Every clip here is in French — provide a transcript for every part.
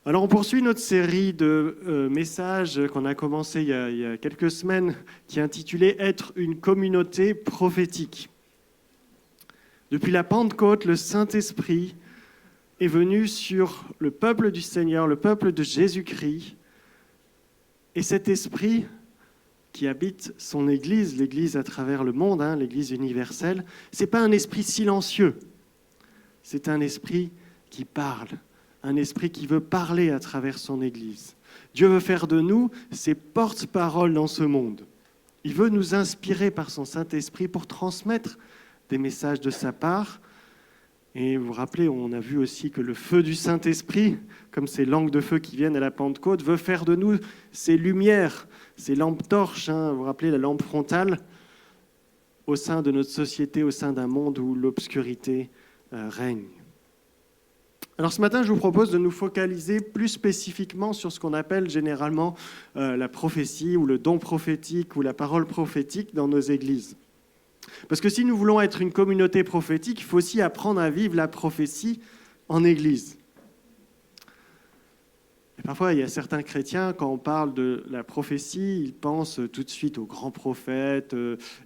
Alors, on poursuit notre série de messages qu'on a commencé il y a quelques semaines, qui est intitulée « Être une communauté prophétique ». Depuis la Pentecôte, le Saint-Esprit est venu sur le peuple du Seigneur, le peuple de Jésus-Christ. Et cet esprit qui habite son Église, l'Église à travers le monde, l'Église universelle, ce n'est pas un esprit silencieux, c'est un esprit qui parle. Un esprit qui veut parler à travers son Église. Dieu veut faire de nous ses porte-paroles dans ce monde. Il veut nous inspirer par son Saint-Esprit pour transmettre des messages de sa part. Et vous vous rappelez, on a vu aussi que le feu du Saint-Esprit, comme ces langues de feu qui viennent à la Pentecôte, veut faire de nous ces lumières, ces lampes torches. Vous vous rappelez la lampe frontale au sein de notre société, au sein d'un monde où l'obscurité règne. Alors ce matin, je vous propose de nous focaliser plus spécifiquement sur ce qu'on appelle généralement la prophétie ou le don prophétique ou la parole prophétique dans nos églises. Parce que si nous voulons être une communauté prophétique, il faut aussi apprendre à vivre la prophétie en église. Et parfois, il y a certains chrétiens, quand on parle de la prophétie, ils pensent tout de suite aux grands prophètes,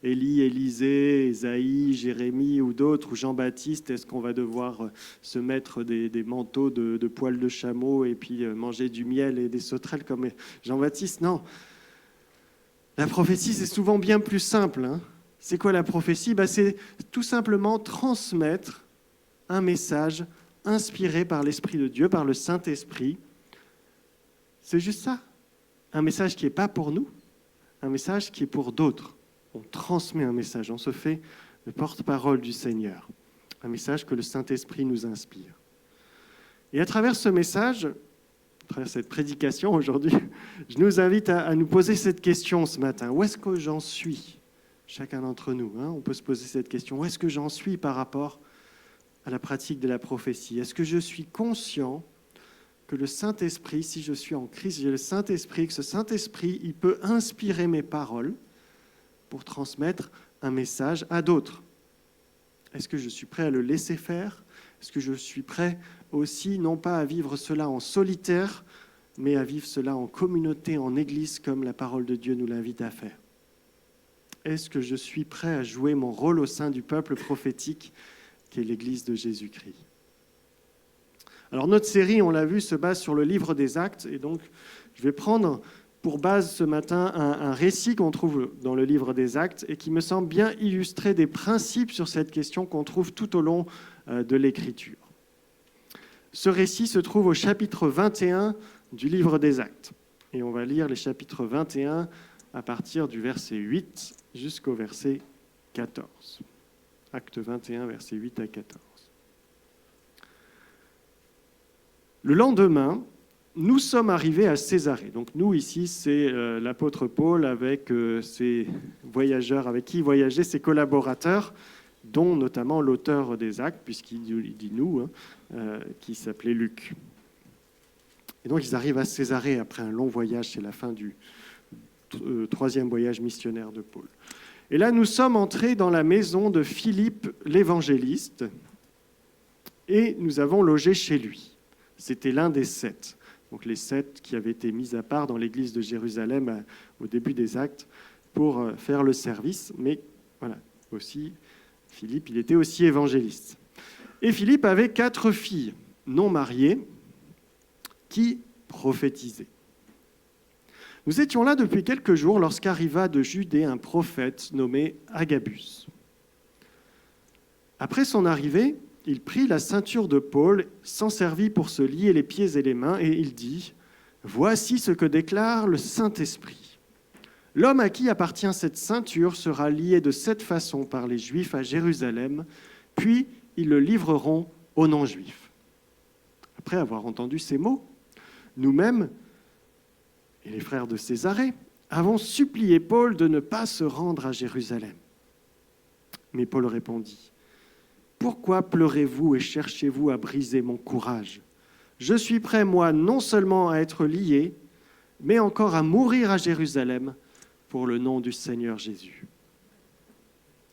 Élie, Élisée, Ésaïe, Jérémie ou d'autres, ou Jean-Baptiste. Est-ce qu'on va devoir se mettre des manteaux de poils de chameau et puis manger du miel et des sauterelles comme Jean-Baptiste? Non. La prophétie, c'est souvent bien plus simple. C'est quoi la prophétie? C'est tout simplement transmettre un message inspiré par l'Esprit de Dieu, par le Saint-Esprit. C'est juste ça. Un message qui n'est pas pour nous, un message qui est pour d'autres. On transmet un message, on se fait le porte-parole du Seigneur. Un message que le Saint-Esprit nous inspire. Et à travers ce message, à travers cette prédication aujourd'hui, je nous invite à nous poser cette question ce matin. Où est-ce que j'en suis? Chacun d'entre nous, on peut se poser cette question. Où est-ce que j'en suis par rapport à la pratique de la prophétie? Est-ce que je suis conscient que le Saint-Esprit, si je suis en Christ, j'ai le Saint-Esprit, que ce Saint-Esprit, il peut inspirer mes paroles pour transmettre un message à d'autres? Est-ce que je suis prêt à le laisser faire? Est-ce que je suis prêt aussi, non pas à vivre cela en solitaire, mais à vivre cela en communauté, en Église, comme la parole de Dieu nous l'invite à faire? Est-ce que je suis prêt à jouer mon rôle au sein du peuple prophétique qui est l'Église de Jésus-Christ? Alors notre série, on l'a vu, se base sur le livre des Actes. Et donc, je vais prendre pour base ce matin un récit qu'on trouve dans le livre des Actes et qui me semble bien illustrer des principes sur cette question qu'on trouve tout au long de l'Écriture. Ce récit se trouve au chapitre 21 du livre des Actes. Et on va lire les chapitres 21 à partir du verset 8 jusqu'au verset 14. Acte 21, versets 8 à 14. Le lendemain, nous sommes arrivés à Césarée. Donc nous, ici, c'est l'apôtre Paul avec ses voyageurs, avec qui il voyageait, ses collaborateurs, dont notamment l'auteur des Actes, puisqu'il dit nous, qui s'appelait Luc. Et donc ils arrivent à Césarée après un long voyage, c'est la fin du troisième voyage missionnaire de Paul. Et là, nous sommes entrés dans la maison de Philippe l'évangéliste et nous avons logé chez lui. C'était l'un des 7, donc les 7 qui avaient été mis à part dans l'église de Jérusalem au début des Actes pour faire le service. Mais voilà, aussi, Philippe, il était aussi évangéliste. Et Philippe avait 4 filles non mariées qui prophétisaient. Nous étions là depuis quelques jours lorsqu'arriva de Judée un prophète nommé Agabus. Après son arrivée, il prit la ceinture de Paul, s'en servit pour se lier les pieds et les mains, et il dit « Voici ce que déclare le Saint-Esprit. L'homme à qui appartient cette ceinture sera lié de cette façon par les Juifs à Jérusalem, puis ils le livreront aux non-Juifs. » Après avoir entendu ces mots, nous-mêmes, et les frères de Césarée, avons supplié Paul de ne pas se rendre à Jérusalem. Mais Paul répondit « Pourquoi pleurez-vous et cherchez-vous à briser mon courage? Je suis prêt, moi, non seulement à être lié, mais encore à mourir à Jérusalem pour le nom du Seigneur Jésus. »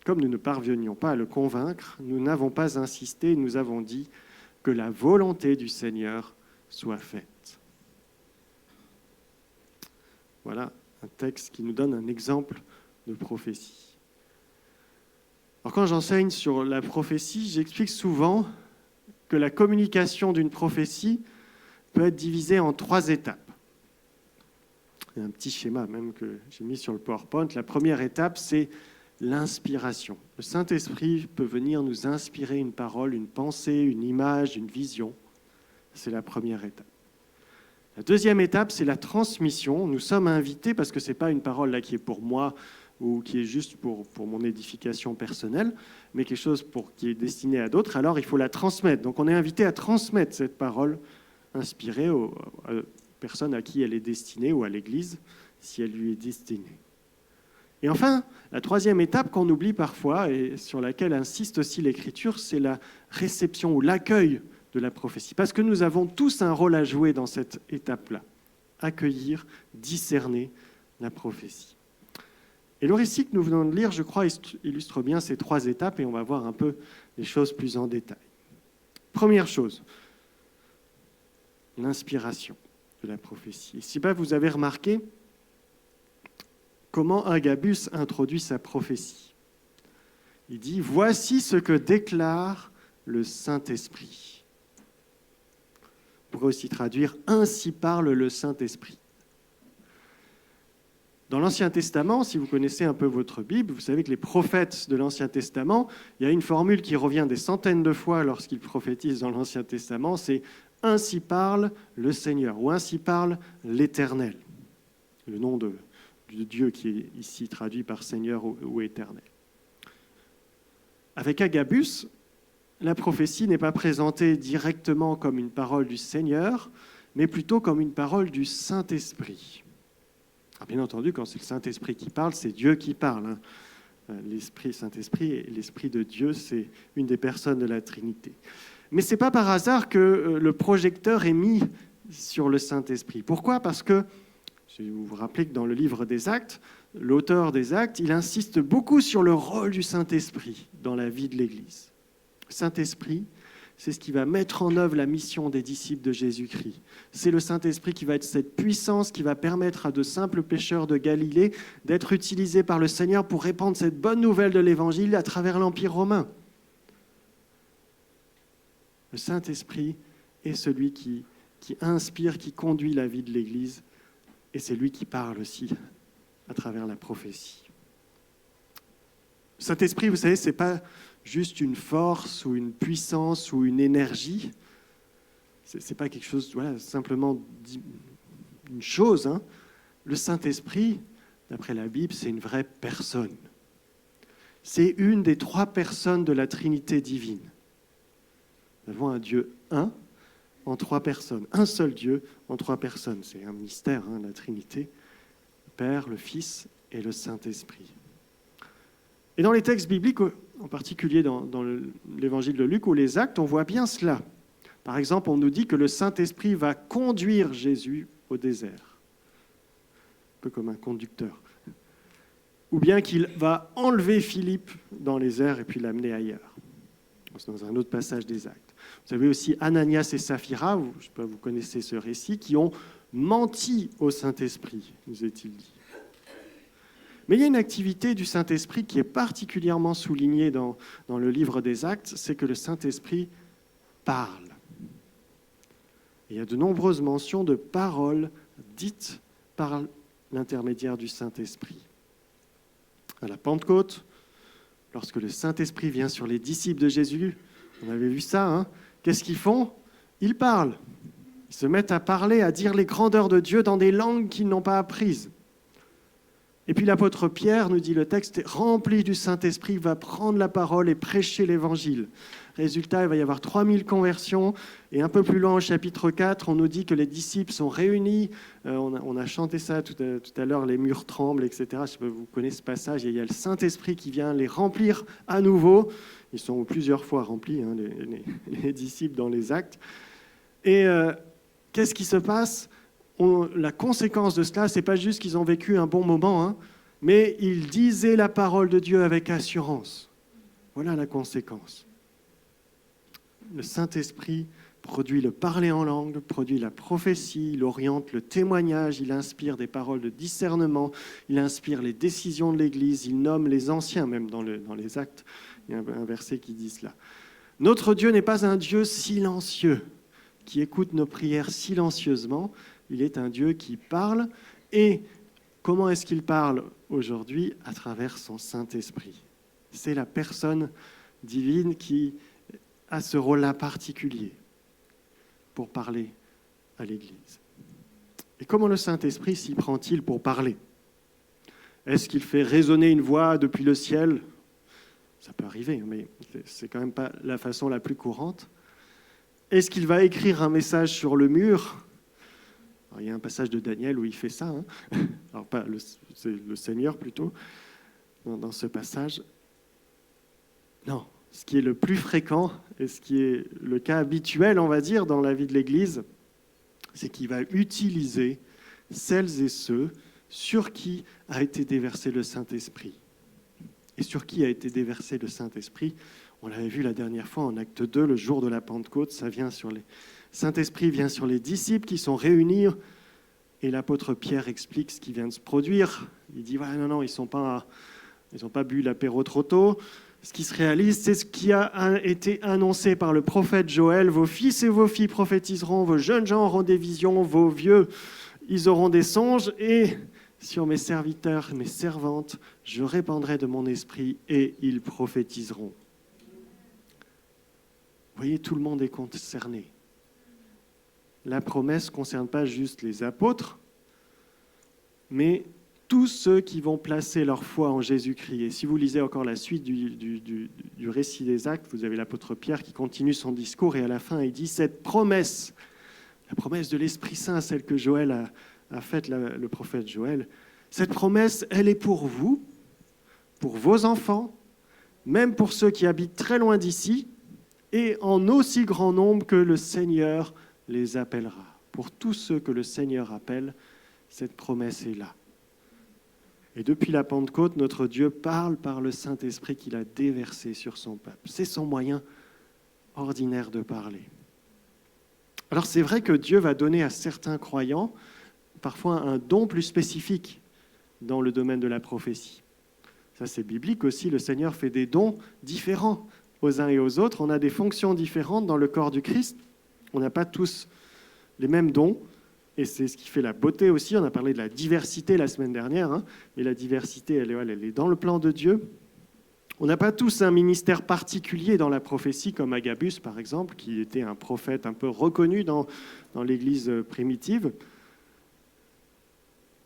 Comme nous ne parvenions pas à le convaincre, nous n'avons pas insisté, nous avons dit que la volonté du Seigneur soit faite. Voilà un texte qui nous donne un exemple de prophétie. Alors quand j'enseigne sur la prophétie, j'explique souvent que la communication d'une prophétie peut être divisée en 3 étapes. Il y a un petit schéma même que j'ai mis sur le PowerPoint. La première étape, c'est l'inspiration. Le Saint-Esprit peut venir nous inspirer une parole, une pensée, une image, une vision. C'est la première étape. La deuxième étape, c'est la transmission. Nous sommes invités, parce que ce n'est pas une parole là qui est pour moi ou qui est juste pour mon édification personnelle, mais quelque chose qui est destiné à d'autres, alors il faut la transmettre. Donc on est invité à transmettre cette parole inspirée aux personnes à qui elle est destinée ou à l'Église, si elle lui est destinée. Et enfin, la troisième étape qu'on oublie parfois et sur laquelle insiste aussi l'Écriture, c'est la réception ou l'accueil de la prophétie. Parce que nous avons tous un rôle à jouer dans cette étape-là. Accueillir, discerner la prophétie. Et le récit que nous venons de lire, je crois, illustre bien ces 3 étapes et on va voir un peu les choses plus en détail. Première chose, l'inspiration de la prophétie. Ici, vous avez remarqué comment Agabus introduit sa prophétie. Il dit « Voici ce que déclare le Saint-Esprit ». On pourrait aussi traduire « Ainsi parle le Saint-Esprit ». Dans l'Ancien Testament, si vous connaissez un peu votre Bible, vous savez que les prophètes de l'Ancien Testament, il y a une formule qui revient des centaines de fois lorsqu'ils prophétisent dans l'Ancien Testament, c'est « Ainsi parle le Seigneur » ou « Ainsi parle l'Éternel », le nom de Dieu qui est ici traduit par Seigneur ou Éternel. Avec Agabus, la prophétie n'est pas présentée directement comme une parole du Seigneur, mais plutôt comme une parole du Saint-Esprit. Alors bien entendu, quand c'est le Saint-Esprit qui parle, c'est Dieu qui parle. L'Esprit, Saint-Esprit et l'Esprit de Dieu, c'est une des personnes de la Trinité. Mais ce n'est pas par hasard que le projecteur est mis sur le Saint-Esprit. Pourquoi ? Parce que, si vous vous rappelez que dans le livre des Actes, l'auteur des Actes, il insiste beaucoup sur le rôle du Saint-Esprit dans la vie de l'Église. Le Saint-Esprit, c'est ce qui va mettre en œuvre la mission des disciples de Jésus-Christ. C'est le Saint-Esprit qui va être cette puissance qui va permettre à de simples pécheurs de Galilée d'être utilisés par le Seigneur pour répandre cette bonne nouvelle de l'Évangile à travers l'Empire romain. Le Saint-Esprit est celui qui inspire, qui conduit la vie de l'Église, et c'est lui qui parle aussi à travers la prophétie. Le Saint-Esprit, vous savez, ce n'est pas juste une force ou une puissance ou une énergie. Ce n'est pas quelque chose, simplement une chose. Le Saint-Esprit, d'après la Bible, c'est une vraie personne. C'est une des 3 personnes de la Trinité divine. Nous avons un Dieu un en 3 personnes. Un seul Dieu en 3 personnes. C'est un mystère, la Trinité. Le Père, le Fils et le Saint-Esprit. Et dans les textes bibliques, en particulier dans l'évangile de Luc ou les Actes, on voit bien cela. Par exemple, on nous dit que le Saint-Esprit va conduire Jésus au désert, un peu comme un conducteur. Ou bien qu'il va enlever Philippe dans les airs et puis l'amener ailleurs. C'est dans un autre passage des Actes. Vous avez aussi Ananias et Saphira, vous connaissez ce récit, qui ont menti au Saint-Esprit, nous est-il dit. Mais il y a une activité du Saint-Esprit qui est particulièrement soulignée dans le livre des Actes, c'est que le Saint-Esprit parle. Et il y a de nombreuses mentions de paroles dites par l'intermédiaire du Saint-Esprit. À la Pentecôte, lorsque le Saint-Esprit vient sur les disciples de Jésus, on avait vu ça, qu'est-ce qu'ils font ? Ils parlent. Ils se mettent à parler, à dire les grandeurs de Dieu dans des langues qu'ils n'ont pas apprises. Et puis l'apôtre Pierre, nous dit le texte, rempli du Saint-Esprit, va prendre la parole et prêcher l'Évangile. Résultat, il va y avoir 3000 conversions. Et un peu plus loin, au chapitre 4, on nous dit que les disciples sont réunis. On a chanté ça tout à l'heure, les murs tremblent, etc. Je sais pas, vous connaissez ce passage. Et il y a le Saint-Esprit qui vient les remplir à nouveau. Ils sont plusieurs fois remplis, les disciples dans les Actes. Et qu'est-ce qui se passe ? La conséquence de cela, ce n'est pas juste qu'ils ont vécu un bon moment, mais ils disaient la parole de Dieu avec assurance. Voilà la conséquence. Le Saint-Esprit produit le parler en langue, produit la prophétie, il oriente le témoignage, il inspire des paroles de discernement, il inspire les décisions de l'Église, il nomme les anciens, même dans les Actes, il y a un verset qui dit cela. Notre Dieu n'est pas un Dieu silencieux, qui écoute nos prières silencieusement, il est un Dieu qui parle, et comment est-ce qu'il parle aujourd'hui? À travers son Saint-Esprit. C'est la personne divine qui a ce rôle-là particulier pour parler à l'Église. Et comment le Saint-Esprit s'y prend-il pour parler? Est-ce qu'il fait résonner une voix depuis le ciel? Ça peut arriver, mais c'est quand même pas la façon la plus courante. Est-ce qu'il va écrire un message sur le mur? Alors, il y a un passage de Daniel où il fait ça. Alors, c'est le Seigneur plutôt, dans ce passage. Non, ce qui est le plus fréquent et ce qui est le cas habituel, on va dire, dans la vie de l'Église, c'est qu'il va utiliser celles et ceux sur qui a été déversé le Saint-Esprit. Et sur qui a été déversé le Saint-Esprit? On l'avait vu la dernière fois en Acte 2, le jour de la Pentecôte, Saint-Esprit vient sur les disciples qui sont réunis et l'apôtre Pierre explique ce qui vient de se produire. Il dit, voilà, non, ils n'ont pas bu l'apéro trop tôt. Ce qui se réalise, c'est ce qui a été annoncé par le prophète Joël. Vos fils et vos filles prophétiseront, vos jeunes gens auront des visions, vos vieux, ils auront des songes. Et sur mes serviteurs, mes servantes, je répandrai de mon esprit et ils prophétiseront. Vous voyez, tout le monde est concerné. La promesse ne concerne pas juste les apôtres, mais tous ceux qui vont placer leur foi en Jésus-Christ. Et si vous lisez encore la suite du récit des Actes, vous avez l'apôtre Pierre qui continue son discours et à la fin, il dit « Cette promesse, la promesse de l'Esprit Saint, celle que Joël a faite, le prophète Joël, cette promesse, elle est pour vous, pour vos enfants, même pour ceux qui habitent très loin d'ici, et en aussi grand nombre que le Seigneur les appellera. Pour tous ceux que le Seigneur appelle, cette promesse est là. » Et depuis la Pentecôte, notre Dieu parle par le Saint-Esprit qu'il a déversé sur son peuple. C'est son moyen ordinaire de parler. Alors c'est vrai que Dieu va donner à certains croyants parfois un don plus spécifique dans le domaine de la prophétie. Ça c'est biblique aussi, le Seigneur fait des dons différents aux uns et aux autres. On a des fonctions différentes dans le corps du Christ. On n'a pas tous les mêmes dons. Et c'est ce qui fait la beauté aussi. On a parlé de la diversité la semaine dernière, mais la diversité, elle est dans le plan de Dieu. On n'a pas tous un ministère particulier dans la prophétie, comme Agabus, par exemple, qui était un prophète un peu reconnu dans l'Église primitive.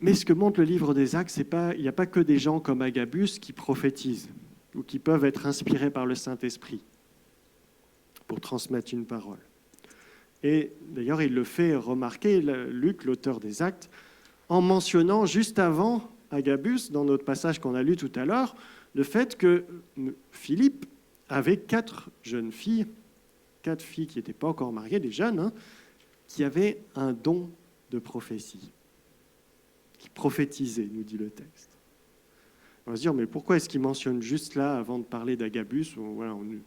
Mais ce que montre le livre des Actes, il n'y a pas que des gens comme Agabus qui prophétisent ou qui peuvent être inspirés par le Saint-Esprit pour transmettre une parole. Et d'ailleurs, il le fait remarquer, Luc, l'auteur des Actes, en mentionnant juste avant Agabus, dans notre passage qu'on a lu tout à l'heure, le fait que Philippe avait 4 jeunes filles, 4 filles qui n'étaient pas encore mariées, des jeunes, qui avaient un don de prophétie, qui prophétisaient, nous dit le texte. On va se dire, mais pourquoi est-ce qu'il mentionne juste là, avant de parler d'Agabus,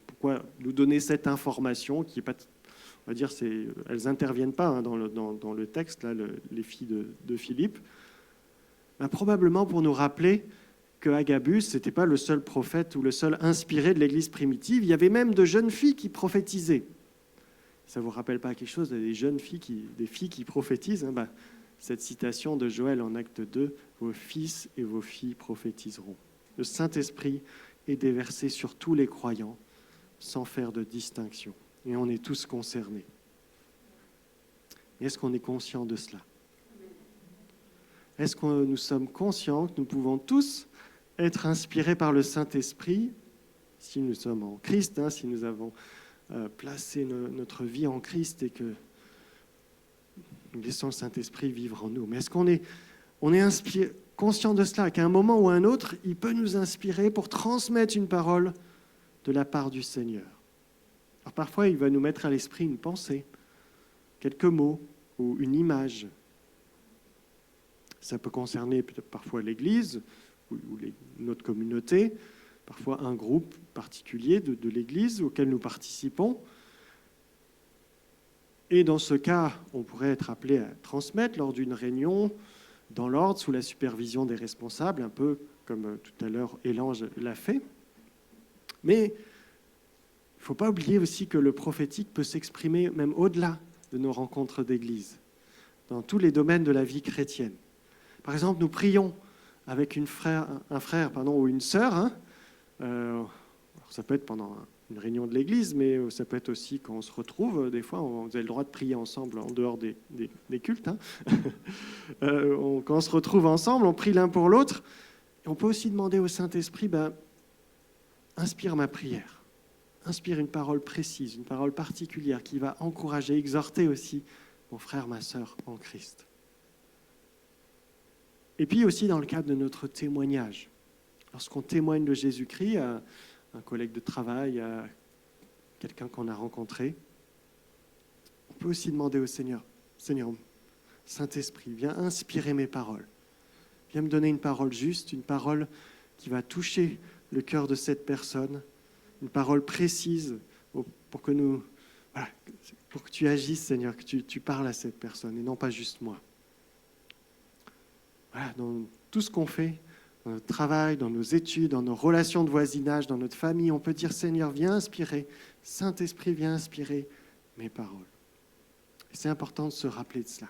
pourquoi nous donner cette information qui n'est pas... On va dire, elles n'interviennent pas dans le texte, là, les filles de Philippe. Probablement pour nous rappeler que Agabus, ce n'était pas le seul prophète ou le seul inspiré de l'Église primitive. Il y avait même de jeunes filles qui prophétisaient. Ça ne vous rappelle pas quelque chose, des jeunes filles, des filles qui prophétisent, cette citation de Joël en Acte 2, « Vos fils et vos filles prophétiseront ». Le Saint-Esprit est déversé sur tous les croyants, sans faire de distinction. Et on est tous concernés. Est-ce qu'on est conscient de cela? Est-ce que nous sommes conscients que nous pouvons tous être inspirés par le Saint-Esprit, si nous sommes en Christ, si nous avons placé notre vie en Christ et que nous laissons le Saint-Esprit vivre en nous? Mais est-ce qu'on est conscient de cela, qu'à un moment ou à un autre, il peut nous inspirer pour transmettre une parole de la part du Seigneur? Alors parfois, il va nous mettre à l'esprit une pensée, quelques mots ou une image. Ça peut concerner peut-être parfois l'Église ou notre communauté, parfois un groupe particulier de l'Église auquel nous participons. Et dans ce cas, on pourrait être appelé à transmettre lors d'une réunion, dans l'ordre, sous la supervision des responsables, un peu comme tout à l'heure Élange l'a fait. Mais il ne faut pas oublier aussi que le prophétique peut s'exprimer même au-delà de nos rencontres d'église, dans tous les domaines de la vie chrétienne. Par exemple, nous prions avec un frère ou une sœur. Alors ça peut être pendant une réunion de l'église, mais ça peut être aussi quand on se retrouve. Des fois, vous avez le droit de prier ensemble en dehors des cultes. Quand on se retrouve ensemble, on prie l'un pour l'autre. Et on peut aussi demander au Saint-Esprit, inspire ma prière. Inspire une parole précise, une parole particulière qui va encourager, exhorter aussi mon frère, ma sœur en Christ. Et puis aussi dans le cadre de notre témoignage. Lorsqu'on témoigne de Jésus-Christ à un collègue de travail, à quelqu'un qu'on a rencontré, on peut aussi demander au Seigneur, Seigneur, Saint-Esprit, viens inspirer mes paroles. Viens me donner une parole juste, une parole qui va toucher le cœur de cette personne, une parole précise pour que tu agisses, Seigneur, que tu parles à cette personne et non pas juste moi. Voilà, dans tout ce qu'on fait, dans notre travail, dans nos études, dans nos relations de voisinage, dans notre famille, on peut dire, Seigneur, viens inspirer, Saint-Esprit, viens inspirer mes paroles. Et c'est important de se rappeler de cela,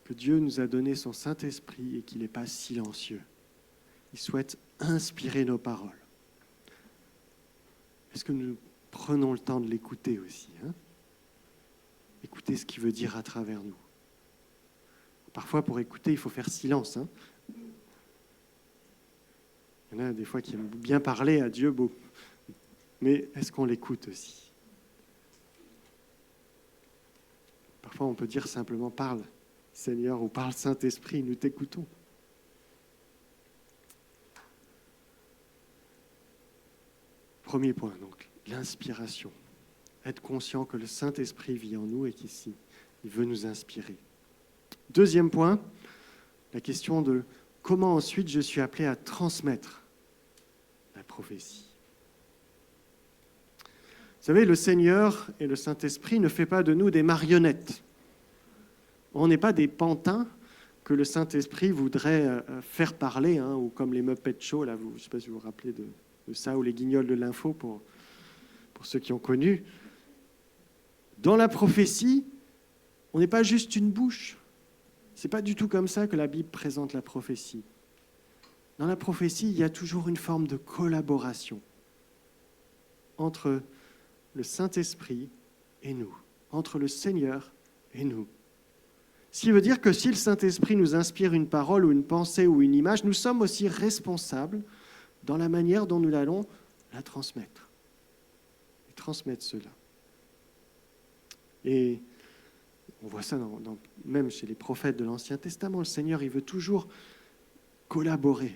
que Dieu nous a donné son Saint-Esprit et qu'il n'est pas silencieux. Il souhaite inspirer nos paroles. Est-ce que nous prenons le temps de l'écouter aussi, Écouter ce qu'il veut dire à travers nous. Parfois, pour écouter, il faut faire silence. Il y en a des fois qui aiment bien parler à Dieu, mais est-ce qu'on l'écoute aussi? Parfois, on peut dire simplement « Parle, Seigneur » ou « Parle, Saint-Esprit », nous t'écoutons. Premier point, donc, l'inspiration. Être conscient que le Saint-Esprit vit en nous et qu'ici, il veut nous inspirer. Deuxième point, la question de comment ensuite je suis appelé à transmettre la prophétie. Vous savez, le Seigneur et le Saint-Esprit ne font pas de nous des marionnettes. On n'est pas des pantins que le Saint-Esprit voudrait faire parler, ou comme les Muppet Show, là, je ne sais pas si vous vous rappelez de ça, ou les Guignols de l'info pour ceux qui ont connu. Dans la prophétie, on n'est pas juste une bouche. Ce n'est pas du tout comme ça que la Bible présente la prophétie. Dans la prophétie, il y a toujours une forme de collaboration entre le Saint-Esprit et nous, entre le Seigneur et nous. Ce qui veut dire que si le Saint-Esprit nous inspire une parole ou une pensée ou une image, nous sommes aussi responsables dans la manière dont nous allons la transmettre. Et transmettre cela. Et on voit ça même chez les prophètes de l'Ancien Testament. Le Seigneur, il veut toujours collaborer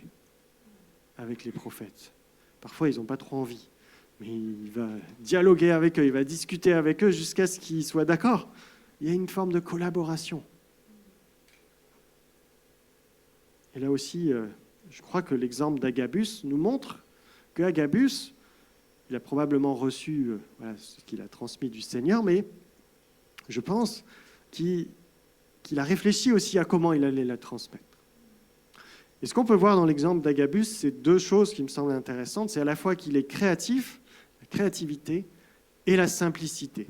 avec les prophètes. Parfois, ils n'ont pas trop envie, mais il va dialoguer avec eux, il va discuter avec eux jusqu'à ce qu'ils soient d'accord. Il y a une forme de collaboration. Et là aussi, je crois que l'exemple d'Agabus nous montre qu'Agabus, il a probablement reçu ce qu'il a transmis du Seigneur, mais je pense qu'il a réfléchi aussi à comment il allait la transmettre. Et ce qu'on peut voir dans l'exemple d'Agabus, c'est deux choses qui me semblent intéressantes. C'est à la fois qu'il est créatif, la créativité, et la simplicité.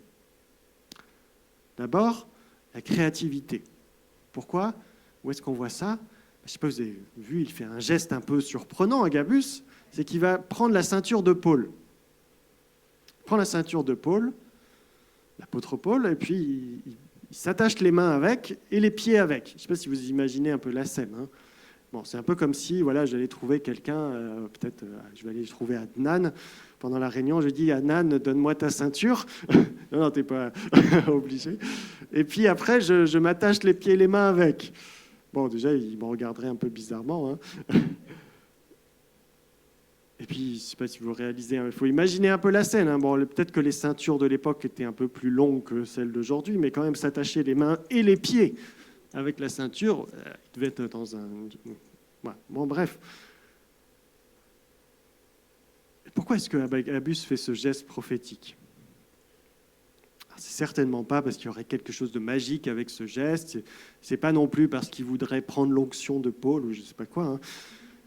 D'abord, la créativité. Pourquoi? Où est-ce qu'on voit ça? Je ne sais pas si vous avez vu, il fait un geste un peu surprenant, Agabus, c'est qu'il va prendre la ceinture de Paul. Il prend la ceinture de Paul, l'apôtre Paul, et puis il s'attache les mains avec et les pieds avec. Je ne sais pas si vous imaginez un peu la scène. Bon, c'est un peu comme si j'allais trouver quelqu'un, je vais aller trouver Adnan. Pendant la réunion, je dis « Adnan, donne-moi ta ceinture ». Non, tu n'es pas obligé. Et puis après, je m'attache les pieds et les mains avec. Bon, déjà, il me regarderait un peu bizarrement. Et puis, je ne sais pas si vous réalisez, il faut imaginer un peu la scène. Bon, peut-être que les ceintures de l'époque étaient un peu plus longues que celles d'aujourd'hui, mais quand même s'attacher les mains et les pieds avec la ceinture, il devait être dans un... Ouais. Bon, bref. Pourquoi est-ce que Agabus fait ce geste prophétique? C'est certainement pas parce qu'il y aurait quelque chose de magique avec ce geste. C'est pas non plus parce qu'il voudrait prendre l'onction de Paul ou je sais pas quoi. Hein.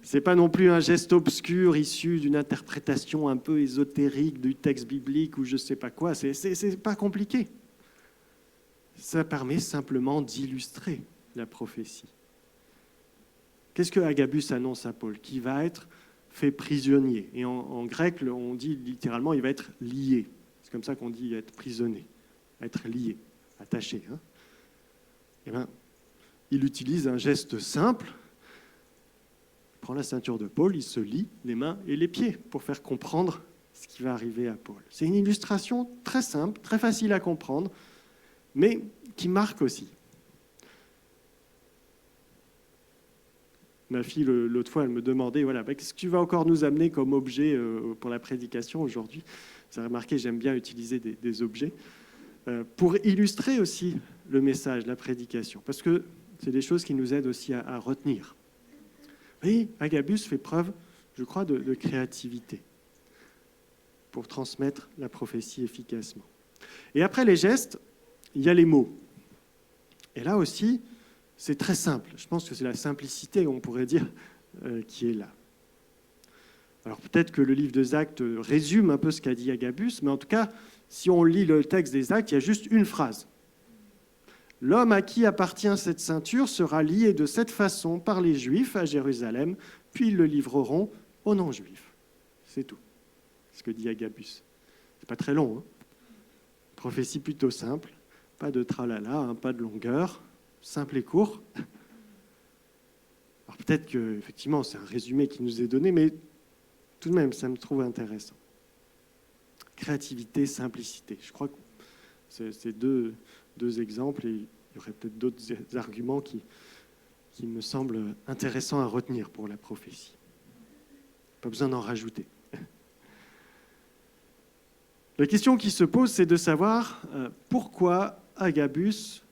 C'est pas non plus un geste obscur issu d'une interprétation un peu ésotérique du texte biblique ou je sais pas quoi. C'est pas compliqué. Ça permet simplement d'illustrer la prophétie. Qu'est-ce que Agabus annonce à Paul? Qu'il va être fait prisonnier. Et en grec, on dit littéralement, il va être lié. C'est comme ça qu'on dit être prisonnier, être lié, attaché. Hein. Eh bien, il utilise un geste simple. Il prend la ceinture de Paul, il se lie les mains et les pieds pour faire comprendre ce qui va arriver à Paul. C'est une illustration très simple, très facile à comprendre, mais qui marque aussi. Ma fille, l'autre fois, elle me demandait, voilà, qu'est-ce que tu vas encore nous amener comme objet pour la prédication aujourd'hui? Vous avez remarqué, j'aime bien utiliser des objets pour illustrer aussi le message, la prédication, parce que c'est des choses qui nous aident aussi à retenir. Et Agabus fait preuve, je crois, de créativité pour transmettre la prophétie efficacement. Et après les gestes, il y a les mots. Et là aussi, c'est très simple. Je pense que c'est la simplicité, on pourrait dire, qui est là. Alors peut-être que le livre des Actes résume un peu ce qu'a dit Agabus, mais en tout cas, si on lit le texte des Actes, il y a juste une phrase. L'homme à qui appartient cette ceinture sera lié de cette façon par les Juifs à Jérusalem, puis ils le livreront aux non-Juifs. C'est tout, ce que dit Agabus. C'est pas très long, hein. Prophétie plutôt simple, pas de tralala, hein, pas de longueur, simple et court. Alors peut-être qu'effectivement, c'est un résumé qui nous est donné, mais tout de même, ça me trouve intéressant. Créativité, simplicité. Je crois que c'est deux exemples, et il y aurait peut-être d'autres arguments qui me semblent intéressants à retenir pour la prophétie. Pas besoin d'en rajouter. La question qui se pose, c'est de savoir pourquoi Agabus,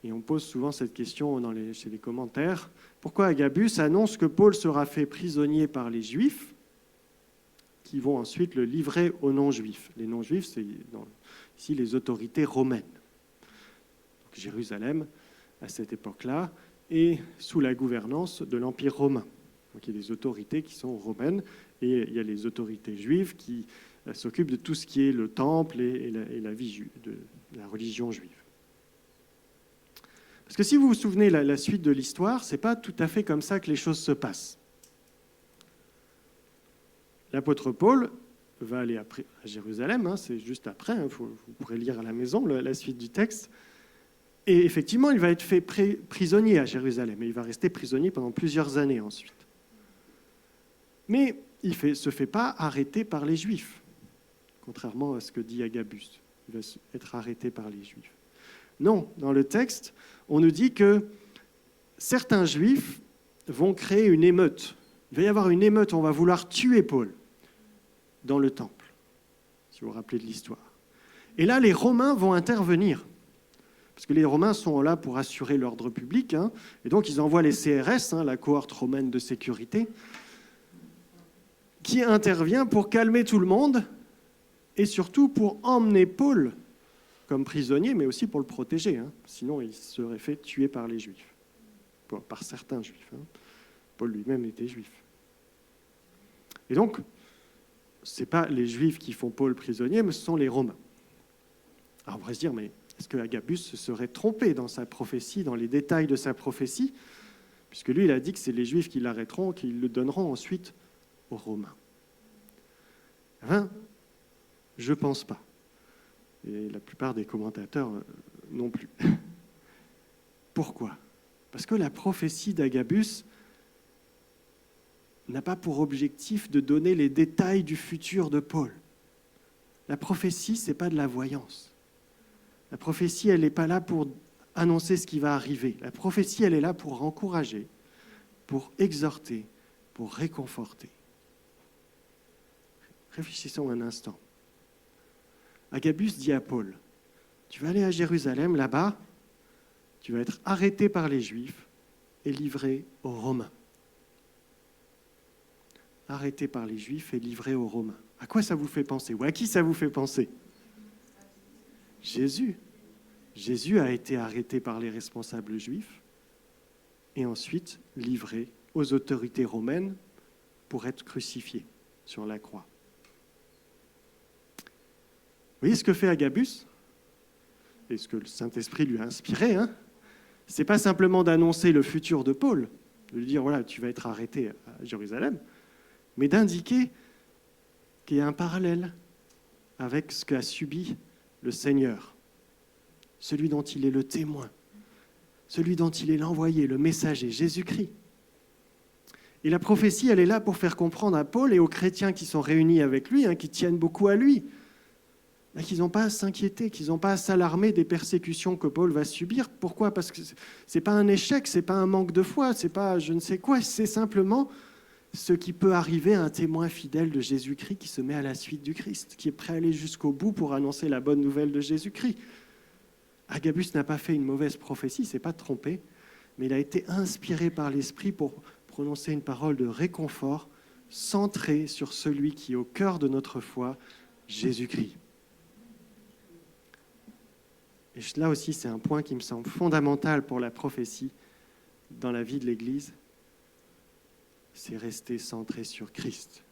et on pose souvent cette question chez les commentaires, pourquoi Agabus annonce que Paul sera fait prisonnier par les Juifs, qui vont ensuite le livrer aux non-Juifs. Les non-Juifs, c'est ici les autorités romaines. Donc, Jérusalem, à cette époque-là, est sous la gouvernance de l'Empire romain. Donc, il y a des autorités qui sont romaines, et il y a les autorités juives qui s'occupent de tout ce qui est le temple et la vie de la religion juive. Parce que si vous vous souvenez la suite de l'histoire, ce n'est pas tout à fait comme ça que les choses se passent. L'apôtre Paul va aller à Jérusalem, hein, c'est juste après, hein, vous pourrez lire à la maison la suite du texte. Et effectivement, il va être fait prisonnier à Jérusalem, et il va rester prisonnier pendant plusieurs années ensuite. Mais il ne se fait pas arrêter par les Juifs, contrairement à ce que dit Agabus. Il va être arrêté par les Juifs. Non, dans le texte, on nous dit que certains Juifs vont créer une émeute. Il va y avoir une émeute, on va vouloir tuer Paul dans le temple, si vous vous rappelez de l'histoire. Et là, les Romains vont intervenir, parce que les Romains sont là pour assurer l'ordre public, hein, et donc ils envoient les CRS, hein, la cohorte romaine de sécurité, qui intervient pour calmer tout le monde, et surtout pour emmener Paul comme prisonnier, mais aussi pour le protéger, hein, sinon il serait fait tuer par les Juifs, par certains Juifs. Hein. Paul lui-même était juif. Et donc, ce n'est pas les Juifs qui font Paul prisonnier, mais ce sont les Romains. Alors on pourrait se dire, mais est-ce que Agabus se serait trompé dans sa prophétie, dans les détails de sa prophétie, puisque lui, il a dit que c'est les Juifs qui l'arrêteront, qui le donneront ensuite aux Romains. Hein? Je ne pense pas. Et la plupart des commentateurs non plus. Pourquoi? Parce que la prophétie d'Agabus n'a pas pour objectif de donner les détails du futur de Paul. La prophétie, ce n'est pas de la voyance. La prophétie, elle n'est pas là pour annoncer ce qui va arriver. La prophétie, elle est là pour encourager, pour exhorter, pour réconforter. Réfléchissons un instant. Agabus dit à Paul, tu vas aller à Jérusalem, là-bas, tu vas être arrêté par les Juifs et livré aux Romains. Arrêté par les Juifs et livré aux Romains. À quoi ça vous fait penser? Ou à qui ça vous fait penser? Jésus. Jésus a été arrêté par les responsables juifs et ensuite livré aux autorités romaines pour être crucifié sur la croix. Vous voyez ce que fait Agabus? Et ce que le Saint-Esprit lui a inspiré, hein? Ce n'est pas simplement d'annoncer le futur de Paul, de lui dire, voilà, tu vas être arrêté à Jérusalem, mais d'indiquer qu'il y a un parallèle avec ce qu'a subi le Seigneur, celui dont il est le témoin, celui dont il est l'envoyé, le messager, Jésus-Christ. Et la prophétie, elle est là pour faire comprendre à Paul et aux chrétiens qui sont réunis avec lui, hein, qui tiennent beaucoup à lui, qu'ils n'ont pas à s'inquiéter, qu'ils n'ont pas à s'alarmer des persécutions que Paul va subir. Pourquoi? Parce que ce n'est pas un échec, ce n'est pas un manque de foi, ce n'est pas je ne sais quoi, c'est simplement ce qui peut arriver à un témoin fidèle de Jésus-Christ qui se met à la suite du Christ, qui est prêt à aller jusqu'au bout pour annoncer la bonne nouvelle de Jésus-Christ. Agabus n'a pas fait une mauvaise prophétie, il ne s'est pas trompé, mais il a été inspiré par l'Esprit pour prononcer une parole de réconfort centrée sur celui qui est au cœur de notre foi, Jésus-Christ. Et là aussi, c'est un point qui me semble fondamental pour la prophétie dans la vie de l'Église, c'est rester centré sur Christ.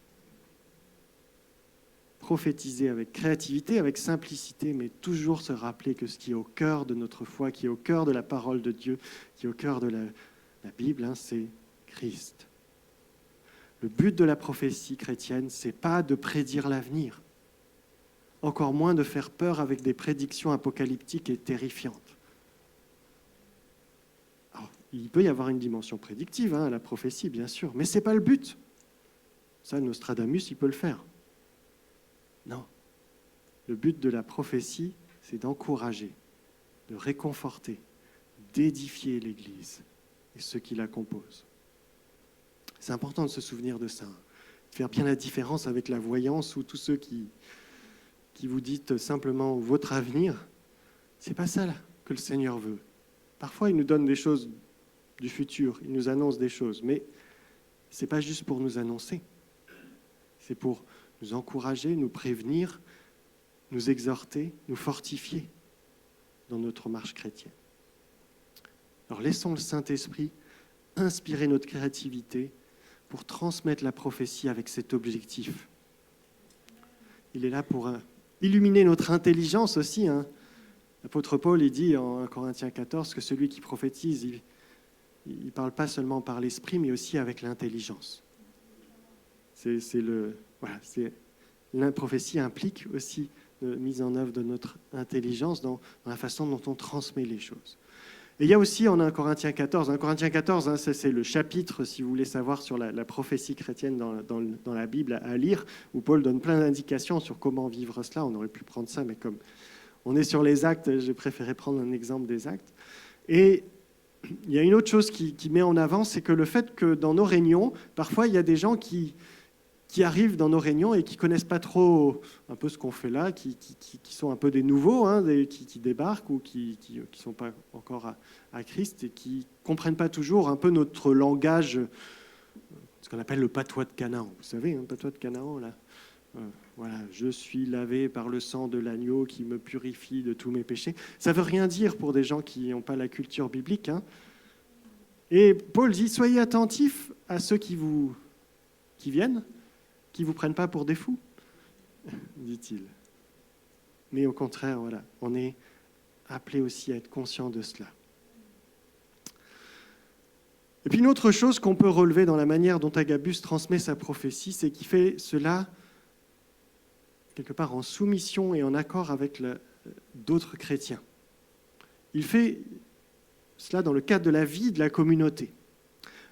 Prophétiser avec créativité, avec simplicité, mais toujours se rappeler que ce qui est au cœur de notre foi, qui est au cœur de la parole de Dieu, qui est au cœur de la Bible, hein, c'est Christ. Le but de la prophétie chrétienne, ce n'est pas de prédire l'avenir, encore moins de faire peur avec des prédictions apocalyptiques et terrifiantes. Alors, il peut y avoir une dimension prédictive à la prophétie, bien sûr, mais ce n'est pas le but. Ça, Nostradamus, il peut le faire. Non. Le but de la prophétie, c'est d'encourager, de réconforter, d'édifier l'Église et ceux qui la composent. C'est important de se souvenir de ça, de faire bien la différence avec la voyance ou tous ceux qui vous dites simplement votre avenir. C'est pas ça là, que le Seigneur veut. Parfois, il nous donne des choses du futur, il nous annonce des choses, mais c'est pas juste pour nous annoncer. C'est pour nous encourager, nous prévenir, nous exhorter, nous fortifier dans notre marche chrétienne. Alors laissons le Saint-Esprit inspirer notre créativité pour transmettre la prophétie avec cet objectif. Il est là pour illuminer notre intelligence aussi. L'apôtre Paul, il dit en 1 Corinthiens 14 que celui qui prophétise, il ne parle pas seulement par l'esprit, mais aussi avec l'intelligence. La prophétie implique aussi la mise en œuvre de notre intelligence dans la façon dont on transmet les choses. Et il y a aussi en 1 Corinthiens 14, 1 Corinthiens 14, c'est le chapitre, si vous voulez savoir, sur la prophétie chrétienne dans la Bible à lire, où Paul donne plein d'indications sur comment vivre cela. On aurait pu prendre ça, mais comme on est sur les actes, j'ai préféré prendre un exemple des actes. Et il y a une autre chose qui met en avant, c'est que le fait que dans nos réunions, parfois il y a des gens qui arrivent dans nos réunions et qui ne connaissent pas trop un peu ce qu'on fait là, qui sont un peu des nouveaux, qui débarquent ou qui ne sont pas encore à Christ et qui ne comprennent pas toujours un peu notre langage, ce qu'on appelle le patois de Canaan. Vous savez, le patois de Canaan, là, voilà, je suis lavé par le sang de l'agneau qui me purifie de tous mes péchés. Ça ne veut rien dire pour des gens qui n'ont pas la culture biblique. Et Paul dit, soyez attentifs à ceux qui viennent, qui ne vous prennent pas pour des fous, dit-il. Mais au contraire, voilà, on est appelé aussi à être conscient de cela. Et puis une autre chose qu'on peut relever dans la manière dont Agabus transmet sa prophétie, c'est qu'il fait cela quelque part en soumission et en accord avec d'autres chrétiens. Il fait cela dans le cadre de la vie de la communauté.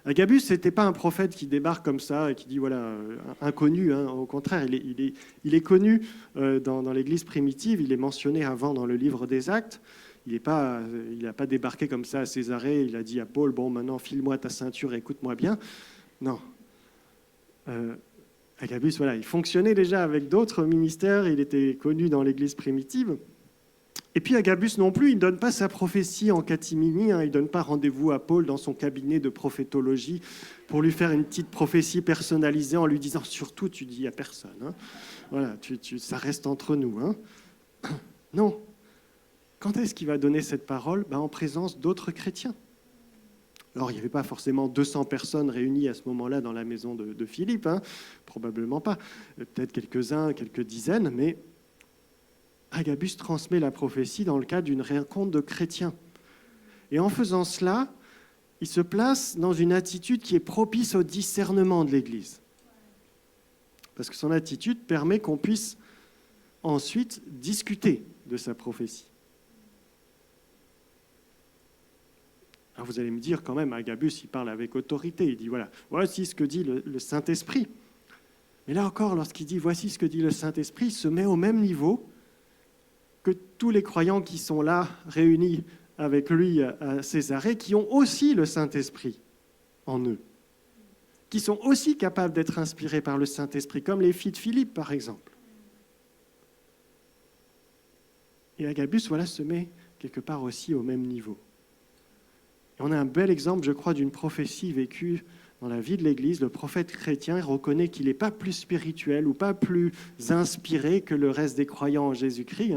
Agabus, ce n'était pas un prophète qui débarque comme ça et qui dit, voilà, inconnu. Au contraire, il est connu dans l'Église primitive, il est mentionné avant dans le livre des Actes. Il n'a pas débarqué comme ça à Césarée, il a dit à Paul, bon, maintenant, file-moi ta ceinture, écoute-moi bien. Non. Agabus, voilà, il fonctionnait déjà avec d'autres ministères, il était connu dans l'Église primitive. Et puis Agabus non plus, il ne donne pas sa prophétie en catimini, il ne donne pas rendez-vous à Paul dans son cabinet de prophétologie pour lui faire une petite prophétie personnalisée en lui disant « surtout, tu dis à personne, Voilà, ça reste entre nous. » Non, Quand est-ce qu'il va donner cette parole? En présence d'autres chrétiens. Alors, il n'y avait pas forcément 200 personnes réunies à ce moment-là dans la maison de Philippe, hein, probablement pas. Peut-être quelques-uns, quelques dizaines, mais Agabus transmet la prophétie dans le cadre d'une rencontre de chrétiens. Et en faisant cela, il se place dans une attitude qui est propice au discernement de l'Église. Parce que son attitude permet qu'on puisse ensuite discuter de sa prophétie. Alors vous allez me dire quand même, Agabus, il parle avec autorité. Il dit, voilà, voici ce que dit le Saint-Esprit. Mais là encore, lorsqu'il dit, voici ce que dit le Saint-Esprit, il se met au même niveau que tous les croyants qui sont là, réunis avec lui à Césarée, qui ont aussi le Saint-Esprit en eux, qui sont aussi capables d'être inspirés par le Saint-Esprit, comme les filles de Philippe, par exemple. Et Agabus, se met quelque part aussi au même niveau. Et on a un bel exemple, je crois, d'une prophétie vécue dans la vie de l'Église. Le prophète chrétien reconnaît qu'il n'est pas plus spirituel ou pas plus inspiré que le reste des croyants en Jésus-Christ.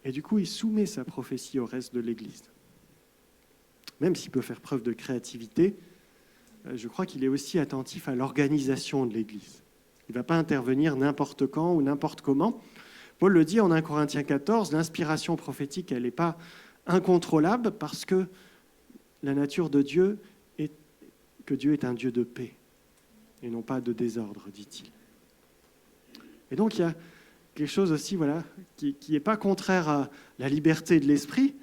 Et du coup, il soumet sa prophétie au reste de l'Église. Même s'il peut faire preuve de créativité, je crois qu'il est aussi attentif à l'organisation de l'Église. Il ne va pas intervenir n'importe quand ou n'importe comment. Paul le dit en 1 Corinthiens 14, l'inspiration prophétique, elle n'est pas incontrôlable parce que la nature de Dieu est que Dieu est un Dieu de paix et non pas de désordre, dit-il. Et donc, il y a quelque chose aussi qui n'est pas contraire à la liberté de l'esprit,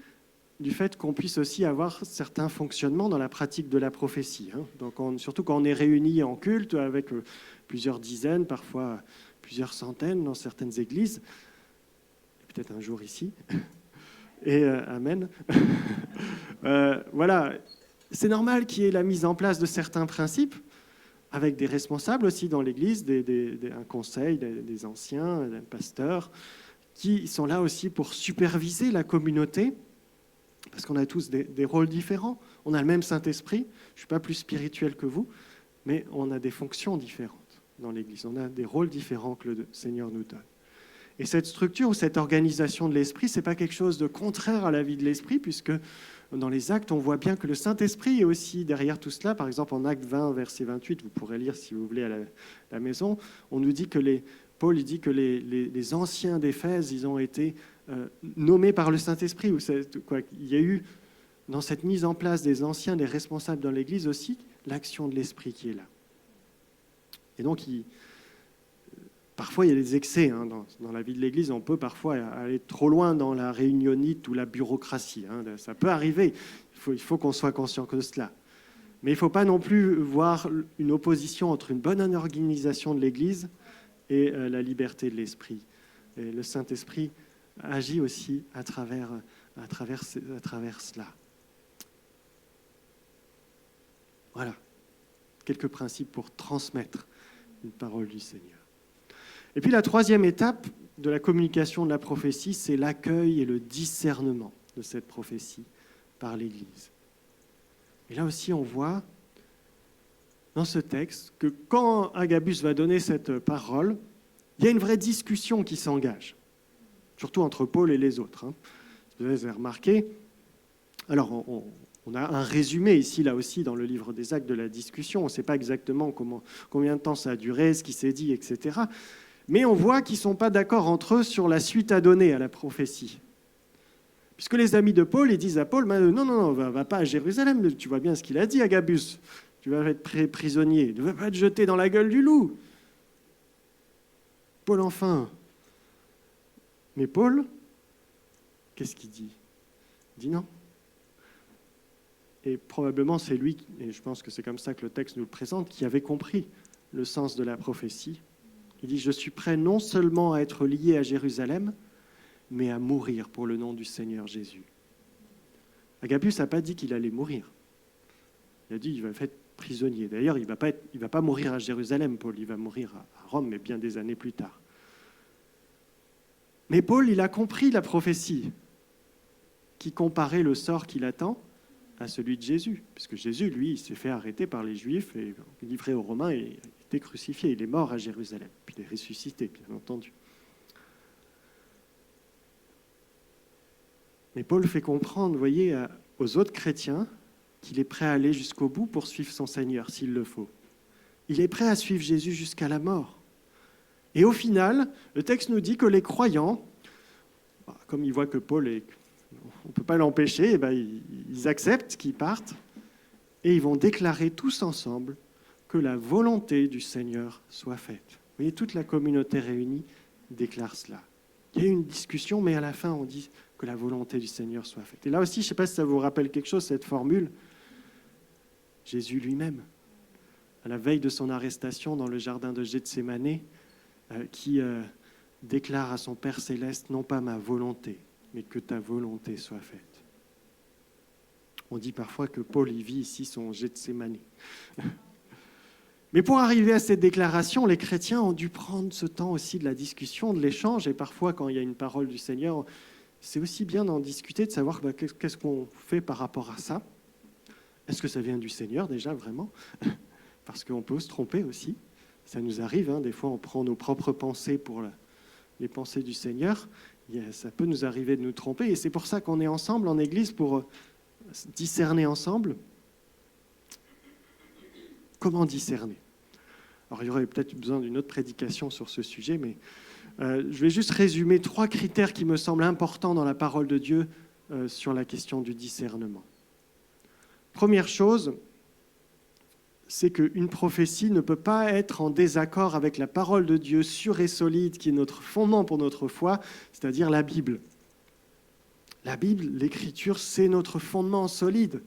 du fait qu'on puisse aussi avoir certains fonctionnements dans la pratique de la prophétie. Donc surtout quand on est réunis en culte avec plusieurs dizaines, parfois plusieurs centaines dans certaines églises, peut-être un jour ici, et amen. C'est normal qu'il y ait la mise en place de certains principes, avec des responsables aussi dans l'Église, un conseil, des anciens, des pasteurs, qui sont là aussi pour superviser la communauté, parce qu'on a tous des rôles différents. On a le même Saint-Esprit, je ne suis pas plus spirituel que vous, mais on a des fonctions différentes dans l'Église. On a des rôles différents que le Seigneur nous donne. Et cette structure ou cette organisation de l'Esprit, ce n'est pas quelque chose de contraire à la vie de l'Esprit, puisque dans les actes, on voit bien que le Saint-Esprit est aussi derrière tout cela. Par exemple, en acte 20, verset 28, vous pourrez lire si vous voulez à la maison, on nous dit que Paul dit que les anciens d'Éphèse, ils ont été nommés par le Saint-Esprit. Il y a eu, dans cette mise en place des anciens, des responsables dans l'Église aussi, l'action de l'Esprit qui est là. Et donc, parfois, il y a des excès dans la vie de l'Église. On peut parfois aller trop loin dans la réunionite ou la bureaucratie. Ça peut arriver. Il faut qu'on soit conscient de cela. Mais il ne faut pas non plus voir une opposition entre une bonne organisation de l'Église et la liberté de l'Esprit. Et le Saint-Esprit agit aussi à travers cela. Voilà. Quelques principes pour transmettre une parole du Seigneur. Et puis la troisième étape de la communication de la prophétie, c'est l'accueil et le discernement de cette prophétie par l'Église. Et là aussi, on voit dans ce texte que quand Agabus va donner cette parole, il y a une vraie discussion qui s'engage, surtout entre Paul et les autres. Vous avez remarqué. Alors, on a un résumé ici, là aussi, dans le livre des Actes de la discussion. On ne sait pas exactement combien de temps ça a duré, ce qui s'est dit, etc. Mais on voit qu'ils ne sont pas d'accord entre eux sur la suite à donner à la prophétie. Puisque les amis de Paul, ils disent à Paul, non, va pas à Jérusalem, tu vois bien ce qu'il a dit, Agabus. Tu vas être prisonnier, tu ne vas pas te jeter dans la gueule du loup. Paul, enfin. Mais Paul, qu'est-ce qu'il dit? Il dit non. Et probablement c'est lui, et je pense que c'est comme ça que le texte nous le présente, qui avait compris le sens de la prophétie. Il dit, je suis prêt non seulement à être lié à Jérusalem, mais à mourir pour le nom du Seigneur Jésus. Agabus n'a pas dit qu'il allait mourir. Il a dit qu'il va être prisonnier. D'ailleurs, il ne va pas mourir à Jérusalem, Paul, il va mourir à Rome, mais bien des années plus tard. Mais Paul, il a compris la prophétie qui comparait le sort qu'il attend à celui de Jésus. Puisque Jésus, lui, il s'est fait arrêter par les Juifs et livré aux Romains et a été crucifié. Il est mort à Jérusalem. Puis il est ressuscité, bien entendu. Mais Paul fait comprendre, vous voyez, aux autres chrétiens qu'il est prêt à aller jusqu'au bout pour suivre son Seigneur, s'il le faut. Il est prêt à suivre Jésus jusqu'à la mort. Et au final, le texte nous dit que les croyants, comme ils voient que Paul on ne peut pas l'empêcher, ils acceptent qu'ils partent et ils vont déclarer tous ensemble que la volonté du Seigneur soit faite. Vous voyez, toute la communauté réunie déclare cela. Il y a eu une discussion, mais à la fin, on dit que la volonté du Seigneur soit faite. Et là aussi, je ne sais pas si ça vous rappelle quelque chose, cette formule. Jésus lui-même, à la veille de son arrestation dans le jardin de Gethsémanée, qui déclare à son Père céleste, non pas ma volonté, mais que ta volonté soit faite. On dit parfois que Paul y vit ici son Gethsémanée. Mais pour arriver à cette déclaration, les chrétiens ont dû prendre ce temps aussi de la discussion, de l'échange, et parfois quand il y a une parole du Seigneur, c'est aussi bien d'en discuter, de savoir qu'est-ce qu'on fait par rapport à ça. Est-ce que ça vient du Seigneur déjà, vraiment ? Parce qu'on peut se tromper aussi. Ça nous arrive, des fois on prend nos propres pensées pour les pensées du Seigneur. Ça peut nous arriver de nous tromper, et c'est pour ça qu'on est ensemble en Église, pour discerner ensemble. Comment discerner ? Alors, il y aurait peut-être besoin d'une autre prédication sur ce sujet, mais je vais juste résumer 3 critères qui me semblent importants dans la parole de Dieu sur la question du discernement. Première chose, c'est qu'une prophétie ne peut pas être en désaccord avec la parole de Dieu sûre et solide, qui est notre fondement pour notre foi, c'est-à-dire la Bible. La Bible, l'Écriture, c'est notre fondement solide.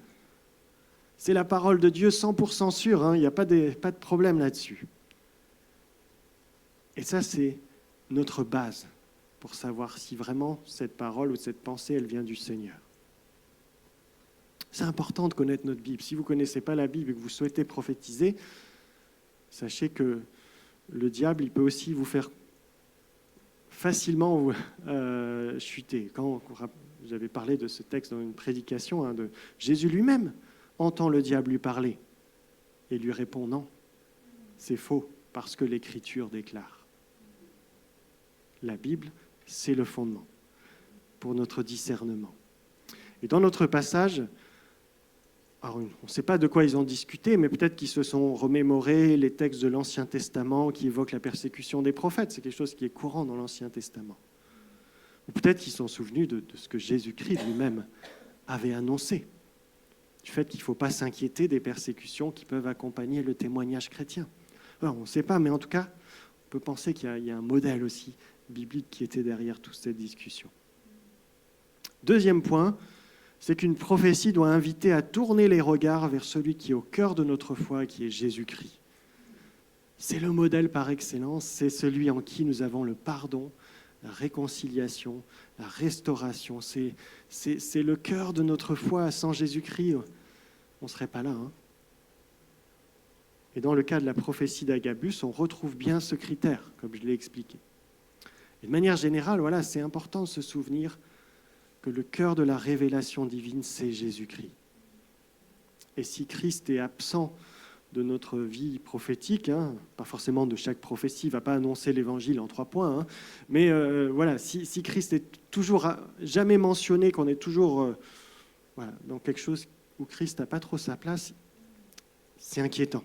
C'est la parole de Dieu 100% sûre, il n'y a pas de problème là-dessus. Et ça, c'est notre base pour savoir si vraiment cette parole ou cette pensée, elle vient du Seigneur. C'est important de connaître notre Bible. Si vous ne connaissez pas la Bible et que vous souhaitez prophétiser, sachez que le diable, il peut aussi vous faire facilement chuter. Quand j'avais parlé de ce texte dans une prédication, de Jésus lui-même entend le diable lui parler et lui répond non, c'est faux, parce que l'Écriture déclare. La Bible, c'est le fondement pour notre discernement. Et dans notre passage, alors on ne sait pas de quoi ils ont discuté, mais peut-être qu'ils se sont remémorés les textes de l'Ancien Testament qui évoquent la persécution des prophètes. C'est quelque chose qui est courant dans l'Ancien Testament. Ou peut-être qu'ils se sont souvenus de ce que Jésus-Christ lui-même avait annoncé, du fait qu'il ne faut pas s'inquiéter des persécutions qui peuvent accompagner le témoignage chrétien. Alors, on ne sait pas, mais en tout cas, on peut penser qu'il y a un modèle aussi biblique qui était derrière toute cette discussion. Deuxième point, c'est qu'une prophétie doit inviter à tourner les regards vers celui qui est au cœur de notre foi, qui est Jésus-Christ. C'est le modèle par excellence, c'est celui en qui nous avons le pardon, la réconciliation, la restauration. C'est le cœur de notre foi. Sans Jésus-Christ, on ne serait pas là. Et dans le cas de la prophétie d'Agabus, on retrouve bien ce critère, comme je l'ai expliqué. Et de manière générale, voilà, c'est important de se souvenir que le cœur de la révélation divine, c'est Jésus-Christ. Et si Christ est absent de notre vie prophétique, pas forcément de chaque prophétie, il ne va pas annoncer l'évangile en 3 points, mais voilà, si Christ est toujours jamais mentionné, qu'on est toujours dans quelque chose où Christ n'a pas trop sa place, c'est inquiétant.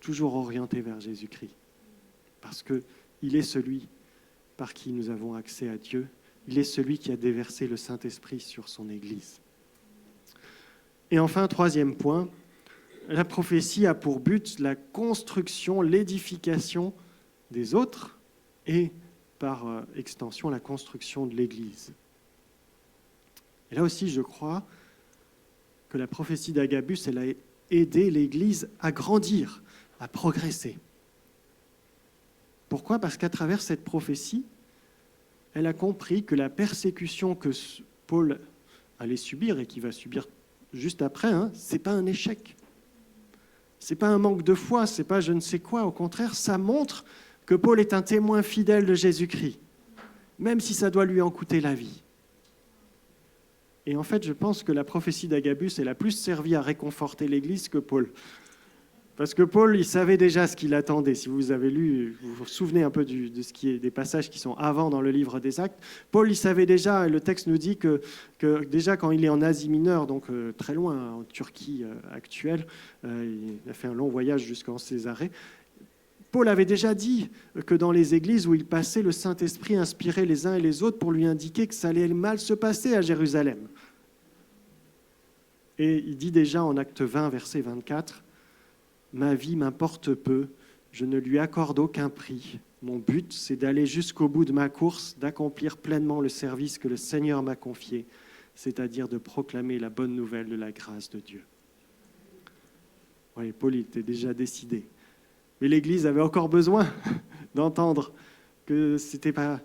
Toujours orienté vers Jésus-Christ, parce qu'il est celui par qui nous avons accès à Dieu. Il est celui qui a déversé le Saint-Esprit sur son Église. Et enfin, 3e point, la prophétie a pour but la construction, l'édification des autres et, par extension, la construction de l'Église. Et là aussi, je crois que la prophétie d'Agabus, elle a aidé l'Église à grandir, à progresser. Pourquoi ? Parce qu'à travers cette prophétie, elle a compris que la persécution que Paul allait subir et qu'il va subir juste après, ce n'est pas un échec. Ce n'est pas un manque de foi, ce n'est pas je ne sais quoi. Au contraire, ça montre que Paul est un témoin fidèle de Jésus-Christ, même si ça doit lui en coûter la vie. Et en fait, je pense que la prophétie d'Agabus, elle a plus servi à réconforter l'Église que Paul. Parce que Paul, il savait déjà ce qu'il attendait. Si vous avez lu, vous vous souvenez un peu des passages qui sont avant dans le livre des Actes, Paul, il savait déjà, et le texte nous dit que déjà quand il est en Asie mineure, donc très loin, en Turquie actuelle, il a fait un long voyage jusqu'en Césarée, Paul avait déjà dit que dans les églises où il passait, le Saint-Esprit inspirait les uns et les autres pour lui indiquer que ça allait mal se passer à Jérusalem. Et il dit déjà en Acte 20, verset 24, « Ma vie m'importe peu, je ne lui accorde aucun prix. Mon but, c'est d'aller jusqu'au bout de ma course, d'accomplir pleinement le service que le Seigneur m'a confié, c'est-à-dire de proclamer la bonne nouvelle de la grâce de Dieu. » Oui, Paul était déjà décidé. Mais l'Église avait encore besoin d'entendre que ce n'était pas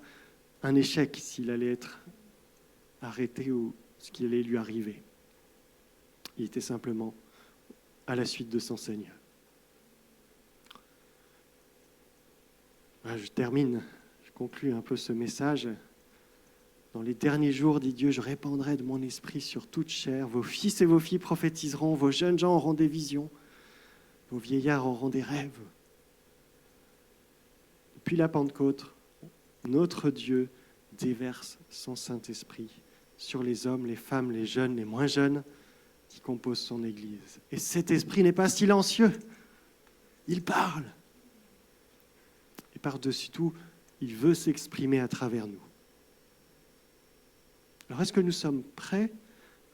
un échec s'il allait être arrêté ou ce qui allait lui arriver. Il était simplement à la suite de son Seigneur. Je termine, je conclus un peu ce message. Dans les derniers jours, dit Dieu, je répandrai de mon esprit sur toute chair. Vos fils et vos filles prophétiseront, vos jeunes gens auront des visions, vos vieillards auront des rêves. Depuis la Pentecôte, notre Dieu déverse son Saint-Esprit sur les hommes, les femmes, les jeunes, les moins jeunes qui composent son Église. Et cet esprit n'est pas silencieux, il parle. Et par-dessus tout, il veut s'exprimer à travers nous. Alors est-ce que nous sommes prêts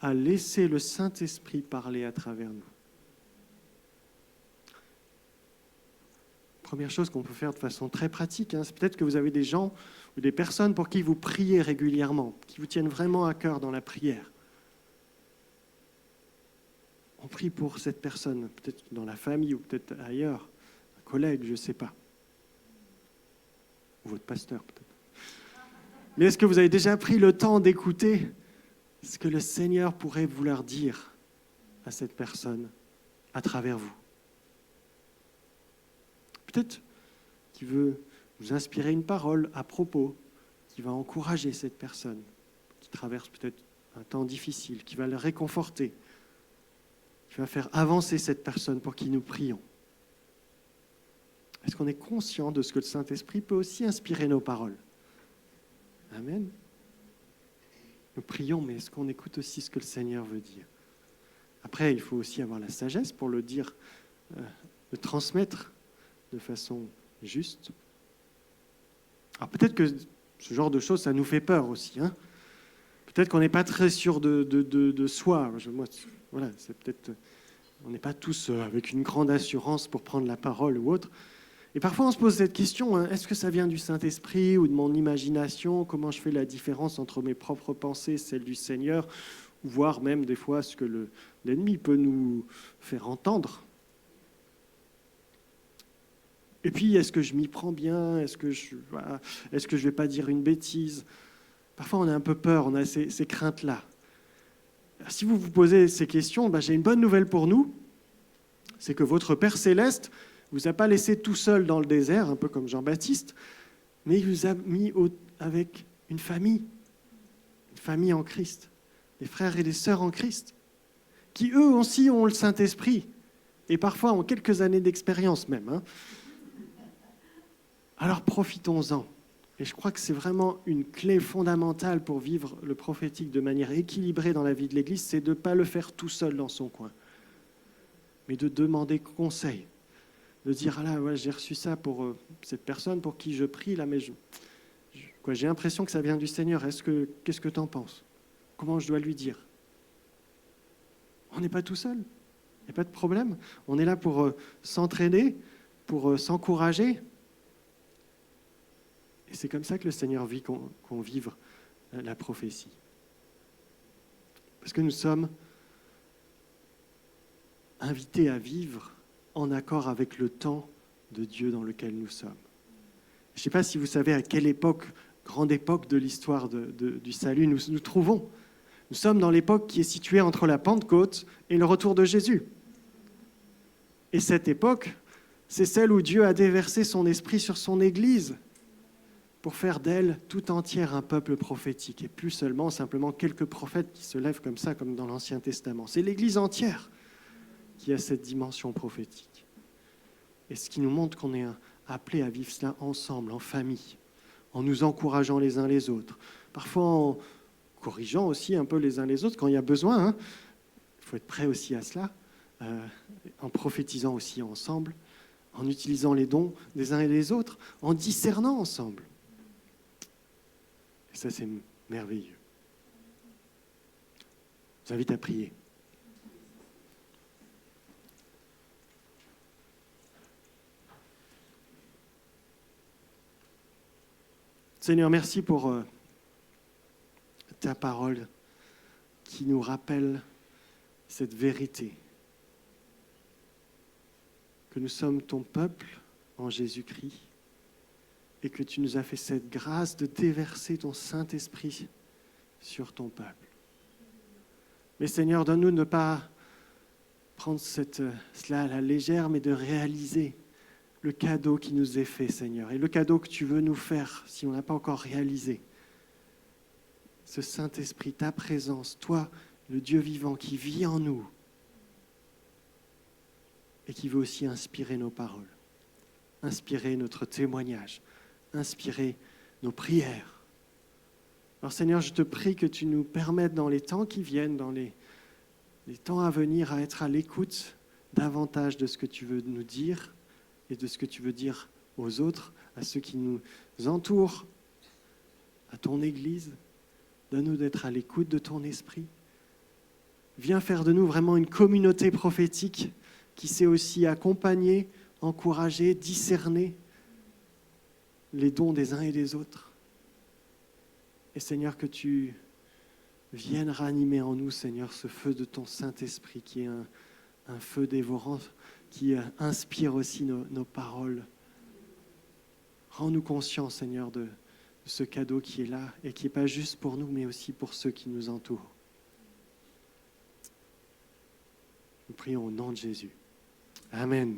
à laisser le Saint-Esprit parler à travers nous ? Première chose qu'on peut faire de façon très pratique, c'est peut-être que vous avez des gens ou des personnes pour qui vous priez régulièrement, qui vous tiennent vraiment à cœur dans la prière. On prie pour cette personne, peut-être dans la famille ou peut-être ailleurs, un collègue, je ne sais pas. Ou votre pasteur peut-être. Mais est-ce que vous avez déjà pris le temps d'écouter ce que le Seigneur pourrait vouloir dire à cette personne à travers vous ? Peut-être qu'il veut vous inspirer une parole à propos, qui va encourager cette personne, qui traverse peut-être un temps difficile, qui va le réconforter, qui va faire avancer cette personne pour qui nous prions. Est-ce qu'on est conscient de ce que le Saint-Esprit peut aussi inspirer nos paroles ? Amen. Nous prions, mais est-ce qu'on écoute aussi ce que le Seigneur veut dire ? Après, il faut aussi avoir la sagesse pour le dire, le transmettre de façon juste. Alors peut-être que ce genre de choses, ça nous fait peur aussi. Peut-être qu'on n'est pas très sûr de soi. Voilà, c'est peut-être, on n'est pas tous avec une grande assurance pour prendre la parole ou autre. Et parfois, on se pose cette question, est-ce que ça vient du Saint-Esprit ou de mon imagination ? Comment je fais la différence entre mes propres pensées et celles du Seigneur ? Ou voire même des fois ce que l'ennemi peut nous faire entendre. Et puis, est-ce que je m'y prends bien ? Est-ce que je ne vais pas dire une bêtise ? Parfois, on a un peu peur, on a ces craintes-là. Si vous vous posez ces questions, j'ai une bonne nouvelle pour nous. C'est que votre Père Céleste ne vous a pas laissé tout seul dans le désert, un peu comme Jean-Baptiste, mais il vous a mis avec une famille en Christ, des frères et des sœurs en Christ, qui eux aussi ont le Saint-Esprit, et parfois ont quelques années d'expérience même. Alors profitons-en. Et je crois que c'est vraiment une clé fondamentale pour vivre le prophétique de manière équilibrée dans la vie de l'Église, c'est de ne pas le faire tout seul dans son coin, mais de demander conseil, de dire j'ai reçu ça pour cette personne pour qui je prie, là, mais j'ai l'impression que ça vient du Seigneur. Qu'est-ce que tu en penses ? Comment je dois lui dire ? On n'est pas tout seul, il n'y a pas de problème. On est là pour s'entraîner, pour s'encourager. Et c'est comme ça que le Seigneur veut qu'on vive la prophétie. Parce que nous sommes invités à vivre en accord avec le temps de Dieu dans lequel nous sommes. Je ne sais pas si vous savez à quelle époque, grande époque de l'histoire du salut, nous nous trouvons. Nous sommes dans l'époque qui est située entre la Pentecôte et le retour de Jésus. Et cette époque, c'est celle où Dieu a déversé son esprit sur son Église pour faire d'elle tout entière un peuple prophétique, et plus seulement simplement quelques prophètes qui se lèvent comme ça, comme dans l'Ancien Testament. C'est l'Église entière qui a cette dimension prophétique. Et ce qui nous montre qu'on est appelés à vivre cela ensemble, en famille, en nous encourageant les uns les autres. Parfois en corrigeant aussi un peu les uns les autres quand il y a besoin. Hein. Il faut être prêt aussi à cela. En prophétisant aussi ensemble, en utilisant les dons des uns et des autres, en discernant ensemble. Et ça, c'est merveilleux. Je vous invite à prier. Seigneur, merci pour ta parole qui nous rappelle cette vérité, que nous sommes ton peuple en Jésus-Christ et que tu nous as fait cette grâce de déverser ton Saint-Esprit sur ton peuple. Mais Seigneur, donne-nous de ne pas prendre cela à la légère, mais de réaliser le cadeau qui nous est fait, Seigneur, et le cadeau que tu veux nous faire si on n'a pas encore réalisé. Ce Saint-Esprit, ta présence, toi, le Dieu vivant qui vit en nous et qui veut aussi inspirer nos paroles, inspirer notre témoignage, inspirer nos prières. Alors Seigneur, je te prie que tu nous permettes dans les temps qui viennent, dans les temps à venir, à être à l'écoute davantage de ce que tu veux nous dire et de ce que tu veux dire aux autres, à ceux qui nous entourent, à ton Église. Donne-nous d'être à l'écoute de ton esprit. Viens faire de nous vraiment une communauté prophétique qui sait aussi accompagner, encourager, discerner les dons des uns et des autres. Et Seigneur, que tu viennes ranimer en nous, Seigneur, ce feu de ton Saint-Esprit qui est un feu dévorant, qui inspire aussi nos paroles. Rends-nous conscients, Seigneur, de ce cadeau qui est là et qui n'est pas juste pour nous, mais aussi pour ceux qui nous entourent. Nous prions au nom de Jésus. Amen.